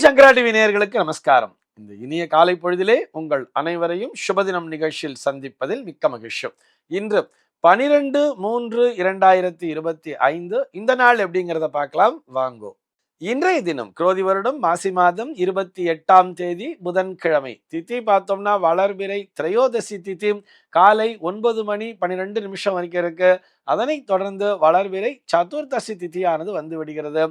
சங்கரா TV நேயர்களுக்கு நமஸ்காரம். இந்த இனிய காலை பொழுதிலே உங்கள் அனைவரையும் சுபதினம் நிகழ்ச்சியில் சந்திப்பதில் மிக்க மகிழ்ச்சி. இன்று 12/3/2025 இந்த நாள் எப்படிங்கிறத பார்க்கலாம் வாங்கோ. இன்றைய தினம் குரோதி வருடம் மாசி மாதம் 28ஆம் தேதி புதன்கிழமை. திதி பார்த்தோம்னா வளர்பிறை திரையோதசி திதி காலை 9 மணி 12 நிமிஷம் வரைக்கும் இருக்கு. அதனைத் தொடர்ந்து வளர்பிறை சதுர்தசி திதியானது வந்து விடுகிறது.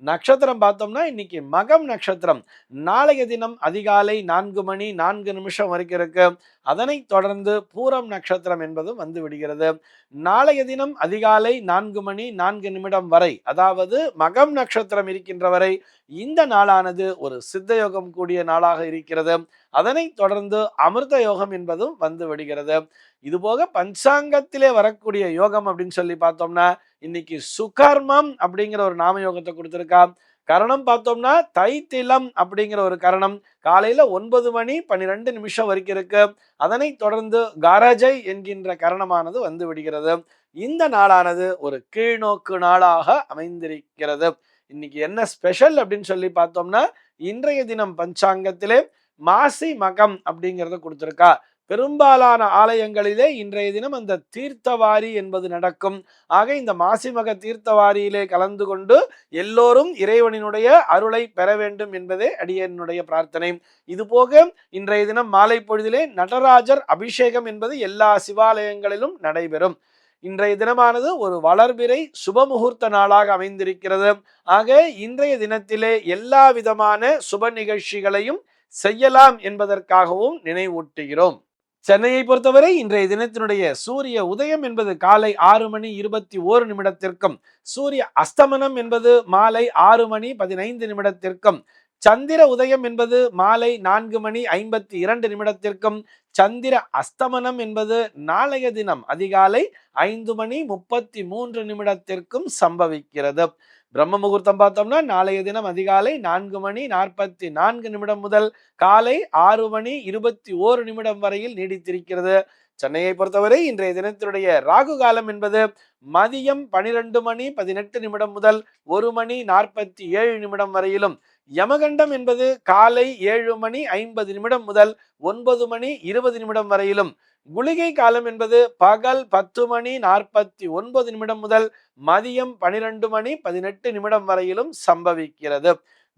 நட்சத்திரம் பார்த்தோம்னா இன்னைக்கு மகம் நட்சத்திரம். நாளைய தினம் அதிகாலை 4 மணி 4 நிமிஷம் வரைக்கும் இருக்கு. அதனைத் தொடர்ந்து பூரம் நட்சத்திரம் என்பதும் வந்து விடுகிறது. நாளைய தினம் அதிகாலை 4 மணி 4 நிமிடம் வரை, அதாவது மகம் நட்சத்திரம் இருக்கின்ற வரை இந்த நாளானது ஒரு சித்த யோகம் கூடிய நாளாக இருக்கிறது. அதனைத் தொடர்ந்து அமிர்த யோகம் என்பதும் வந்து விடுகிறது. இதுபோக பஞ்சாங்கத்திலே வரக்கூடிய யோகம் அப்படின்னு சொல்லி பார்த்தோம்னா இன்னைக்கு சுகர்மம் அப்படிங்கிற ஒரு நாம யோகத்தை கொடுத்திருக்கா. கரணம் பார்த்தோம்னா தைத்திலம் அப்படிங்கிற ஒரு கரணம் காலையில 9 மணி 12 நிமிஷம் வரைக்கும் இருக்கு. அதனை தொடர்ந்து காரஜை என்கின்ற கரணமானது வந்து விடுகிறது. இந்த நாளானது ஒரு கீழ்நோக்கு நாளாக அமைந்திருக்கிறது. இன்னைக்கு என்ன ஸ்பெஷல் அப்படின்னு சொல்லி பார்த்தோம்னா இன்றைய தினம் பஞ்சாங்கத்திலே மாசி மகம் அப்படிங்கிறத கொடுத்திருக்கா. பெரும்பாலான ஆலயங்களிலே இன்றைய தினம் அந்த தீர்த்தவாரி என்பது நடக்கும். ஆக இந்த மாசிமக தீர்த்தவாரியிலே கலந்து கொண்டு எல்லோரும் இறைவனினுடைய அருளை பெற வேண்டும் என்பதே அடியனுடைய பிரார்த்தனை. இது போக இன்றைய தினம் மாலை பொழுதிலே நடராஜர் அபிஷேகம் என்பது எல்லா சிவாலயங்களிலும் நடைபெறும். இன்றைய தினமானது ஒரு வளர்பிறை சுபமுகூர்த்த நாளாக அமைந்திருக்கிறது. ஆக இன்றைய தினத்திலே எல்லா விதமான சுப நிகழ்ச்சிகளையும் செய்யலாம் என்பதற்காகவும் நினைவூட்டுகிறோம். சென்னையை பொறுத்தவரை இன்றைய தினத்தினுடைய சூரிய உதயம் என்பது காலை 6 மணி 21 நிமிடத்திற்கும், சூரிய அஸ்தமனம் என்பது மாலை 6 மணி 15 நிமிடத்திற்கும், சந்திர உதயம் என்பது மாலை 4 மணி 52 நிமிடத்திற்கும், சந்திர அஸ்தமனம் என்பது நாளைய தினம் அதிகாலை 5 மணி 33 நிமிடத்திற்கும் சம்பவிக்கிறது. பிரம்ம முகூர்த்தம் பார்த்தோம்னா நாளைய தினம் அதிகாலை 4 மணி 44 நிமிடம் முதல் காலை 6 மணி 21 நிமிடம் வரையில் நீடித்திருக்கிறது. சென்னையை பொறுத்தவரை இன்றைய தினத்தினுடைய ராகு காலம் என்பது மதியம் 12 மணி 18 நிமிடம் முதல் 1 மணி 47 நிமிடம் வரையிலும், யமகண்டம் என்பது காலை 7 மணி 50 நிமிடம் முதல் 9 மணி 20 நிமிடம் வரையிலும், குளிகை காலம் என்பது பகல் 10 மணி 49 நிமிடம் முதல் மதியம் 12 மணி 18 நிமிடம் வரையிலும் சம்பவிக்கிறது.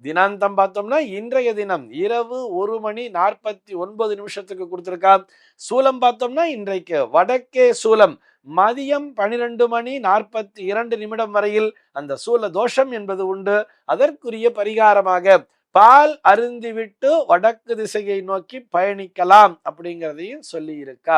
தினாந்தம் பார்த்தோம்னா இன்றைய தினம் இரவு 1 மணி 49 நிமிஷத்துக்கு கொடுத்திருக்கா. சூலம் பார்த்தோம்னா இன்றைக்கு வடக்கே சூலம். மதியம் 12 மணி 42 நிமிடம் வரையில் அந்த சூல தோஷம் என்பது உண்டு. அதற்குரிய பரிகாரமாக பால் அருந்திவிட்டு வடக்கு திசையை நோக்கி பயணிக்கலாம் அப்படிங்கிறதையும் சொல்லி இருக்கா.